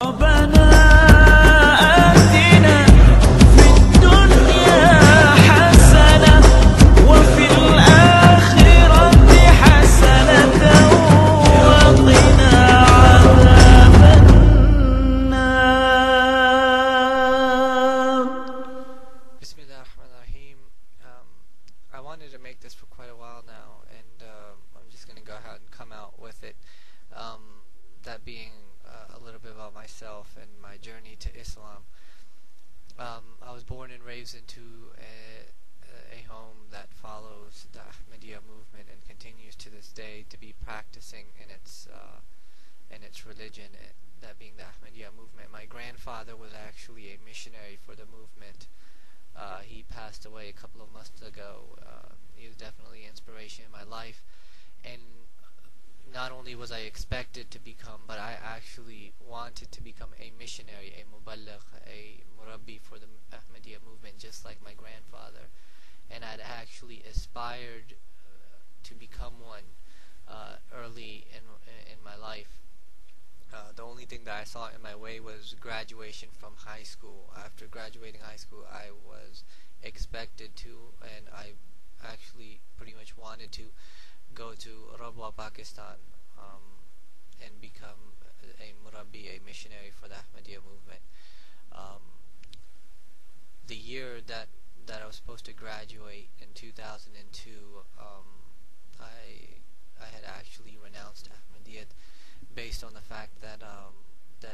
ربنا آتنا في الدنيا حسنة وفي الآخرة حسنة وقنا عذاب النار. Bismillah ar-Rahman ar-Rahim. I wanted to make this for quite a while now, and I'm just going to go ahead and come out with it. That being a little bit about myself and my journey to Islam. I was born and raised into a home that follows the Ahmadiyya movement and continues to this day to be practicing in its religion, that being the Ahmadiyya movement. My grandfather was actually a missionary for the movement. He passed away a couple of months ago. He was definitely an inspiration in my life, and not only was I expected to become, but I actually wanted to become a missionary, a muballigh, a murabbi for the Ahmadiyya movement, just like my grandfather. And I'd actually aspired to become one early in my life. The only thing that I saw in my way was graduation from high school. After graduating high school, I was expected to, and I actually pretty much wanted to go to Rabwa, Pakistan, and become a murabbi, a missionary for the Ahmadiyya movement. The year that I was supposed to graduate in 2002, I had actually renounced Ahmadiyya based on the fact that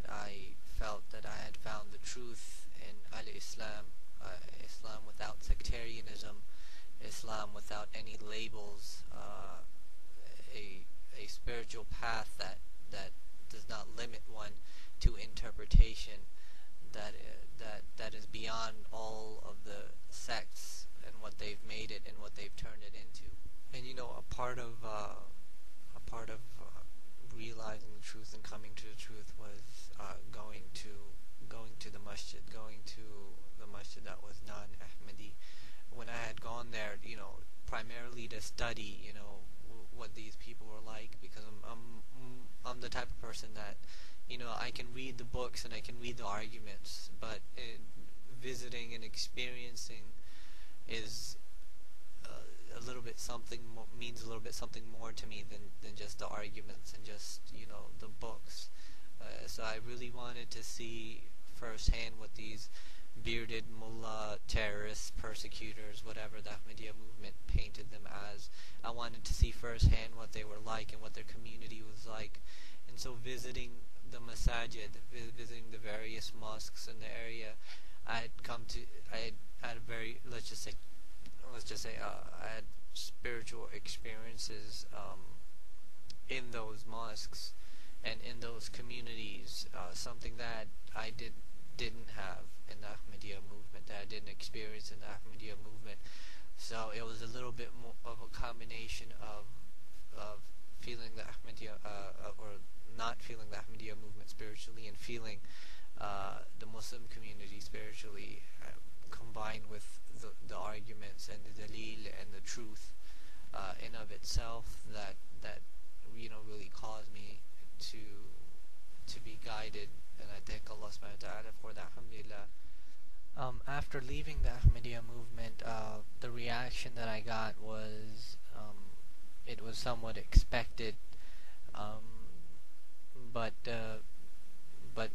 I felt that I had found the truth in al-Islam, Islam without sectarianism, Islam without any labels, a spiritual path that does not limit one to interpretation, that is beyond all of the sects and what they've made it and what they've turned it into. And a part of realizing the truth and coming to the truth was going to the masjid, going to the masjid that was non-Ahmadi. When I had gone there, primarily to study, what these people were like, because I'm the type of person that, I can read the books and I can read the arguments, but visiting and experiencing is means a little bit something more to me than just the arguments and just the books. So I really wanted to see firsthand what these bearded mullah terrorists, persecutors, whatever the Ahmadiyya movement painted them as. I wanted to see firsthand what they were like and what their community was like. And so visiting the masajid, visiting the various mosques in the area, I had very, let's just say I had spiritual experiences in those mosques and in those communities, something that I didn't have in the Ahmadiyya movement, that I didn't experience in the Ahmadiyya movement. So it was a little bit more of a combination of feeling the Ahmadiyya, or not feeling the Ahmadiyya movement spiritually, and feeling the Muslim community spiritually, combined with the arguments and the dalil and the truth in of itself, that really caused me to be guided. And I thank Allah subhanahu wa ta'ala for that, alhamdulillah. After leaving the Ahmadiyya movement, the reaction that I got was, it was somewhat expected, but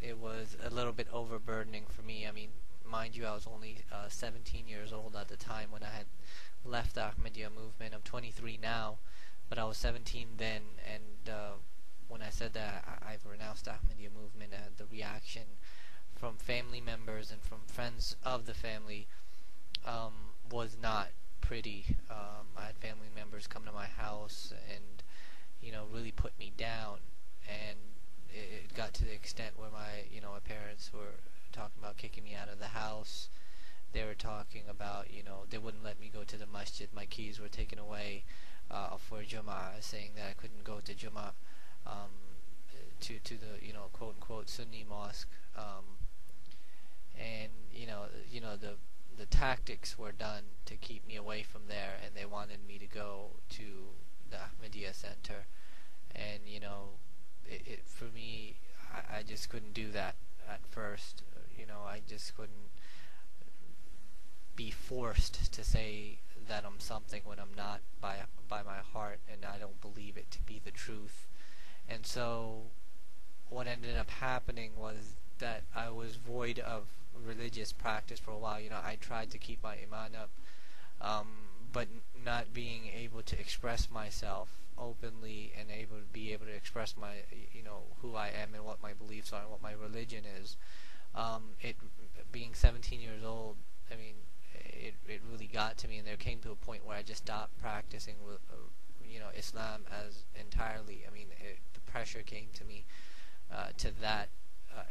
it was a little bit overburdening for me. I mean, mind you, I was only 17 years old at the time when I had left the Ahmadiyya movement. I'm 23 now, but I was 17 then, and when I said that I've renounced the Ahmadiyya movement, the reaction from family members and from friends of the family was not pretty. I had family members come to my house and really put me down, and it got to the extent where my parents were talking about kicking me out of the house. They were talking about they wouldn't let me go to the masjid. My keys were taken away for Jummah, saying that I couldn't go to Jummah, to the quote unquote Sunni mosque, and the tactics were done to keep me away from there, and they wanted me to go to the Ahmadiyya center. And for me, I just couldn't do that at first. I just couldn't be forced to say that I'm something when I'm not by my heart, and I don't believe it to be the truth. And so what ended up happening was that I was void of religious practice for a while. I tried to keep my iman up, but not being able to express myself openly and be able to express my, who I am and what my beliefs are and what my religion is. It being 17 years old, I mean, it really got to me, and there came to a point where I just stopped practicing, Islam as entirely. I mean, the pressure came to me to that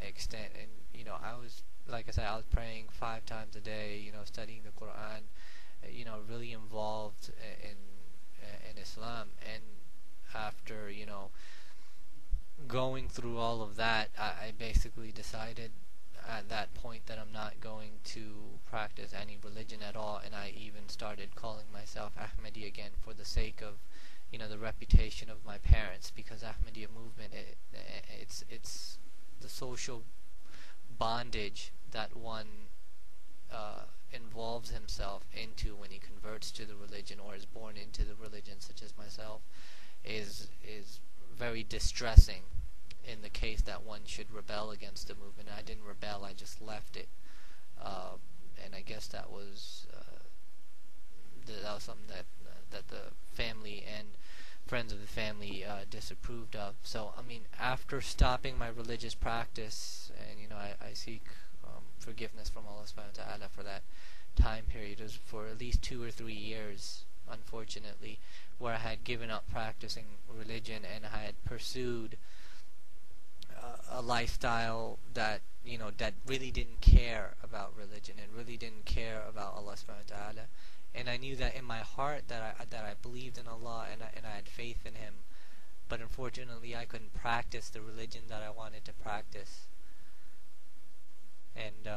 extent, and I was, like I said, I was praying 5 times a day, studying the Quran, really involved in Islam. And after going through all of that, I basically decided at that point that I'm not going to practice any religion at all, and I even started calling myself Ahmadiyya again for the sake of the reputation of my parents, because Ahmadiyya movement, it's the social bondage that one involves himself into when he converts to the religion or is born into the religion, such as myself, is very distressing in the case that one should rebel against the movement. I didn't rebel, I just left it, and I guess that was something that the family and friends of the family disapproved of. So I mean, after stopping my religious practice, and I seek forgiveness from Allah subhanahu wa ta'ala for that time period. It was for at least 2 or 3 years, unfortunately, where I had given up practicing religion, and I had pursued a lifestyle that that really didn't care about religion and really didn't care about Allah subhanahu wa ta'ala. And I knew that in my heart that I believed in Allah, and I had faith in Him, but unfortunately I couldn't practice the religion that I wanted to practice. And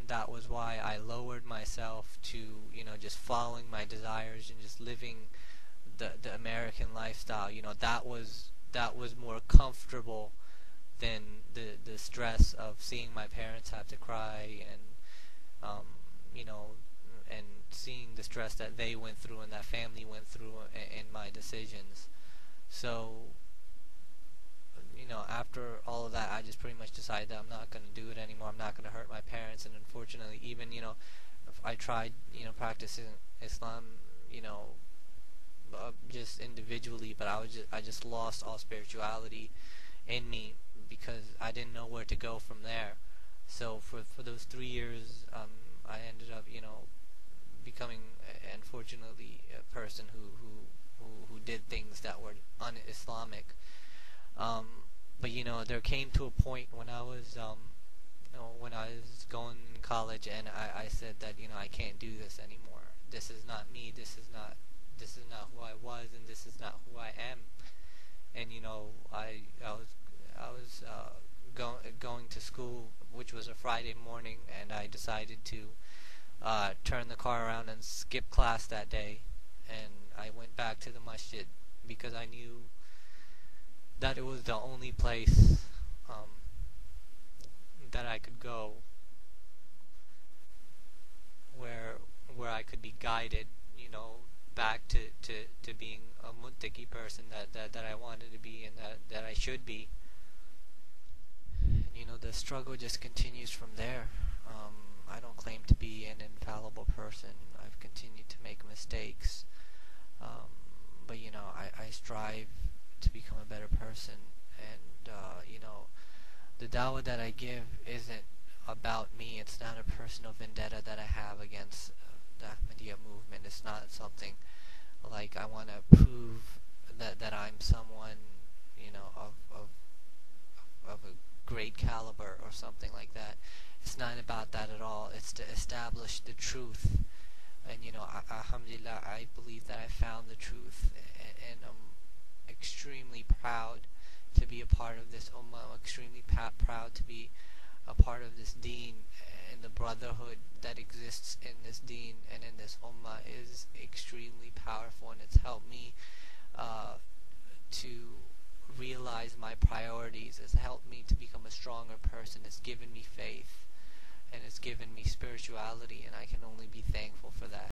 that was why I lowered myself to just following my desires and just living the American lifestyle. That was more comfortable than the stress of seeing my parents have to cry, and and seeing the stress that they went through and that family went through in my decisions. So after all of that, I just pretty much decided that I'm not going to do it anymore. I'm not going to hurt my parents. And unfortunately, even if I tried practicing Islam just individually, but I just lost all spirituality in me, because I didn't know where to go from there. So for those 3 years, I ended up becoming, unfortunately, a person who did things that were un-Islamic. But there came to a point when I was when I was going to college, and I said that I can't do this anymore. This is not me. This is not who I was, and this is not who I am. And I was going to school, which was a Friday morning, and I decided to turn the car around and skip class that day, and I went back to the masjid because I knew that it was the only place that I could go where I could be guided, back to being a muttaqi person that I wanted to be, and that I should be. And the struggle just continues from there. I don't claim to be an infallible person. I've continued to make mistakes, but I strive to become a better person. And the dawah that I give isn't about me. It's not a personal vendetta that I have against the Ahmadiyya movement. It's not something like I want to prove that I'm someone of a great caliber or something like that. It's not about that at all. It's to establish the truth. And alhamdulillah, I believe that I found the truth, and I'm extremely proud to be a part of this ummah. I'm extremely proud to be a part of this deen, and the brotherhood that exists in this deen and in this ummah is extremely powerful, and it's helped me to realize my priorities. It's helped me to become a stronger person. It's given me faith, and it's given me spirituality, and I can only be thankful for that.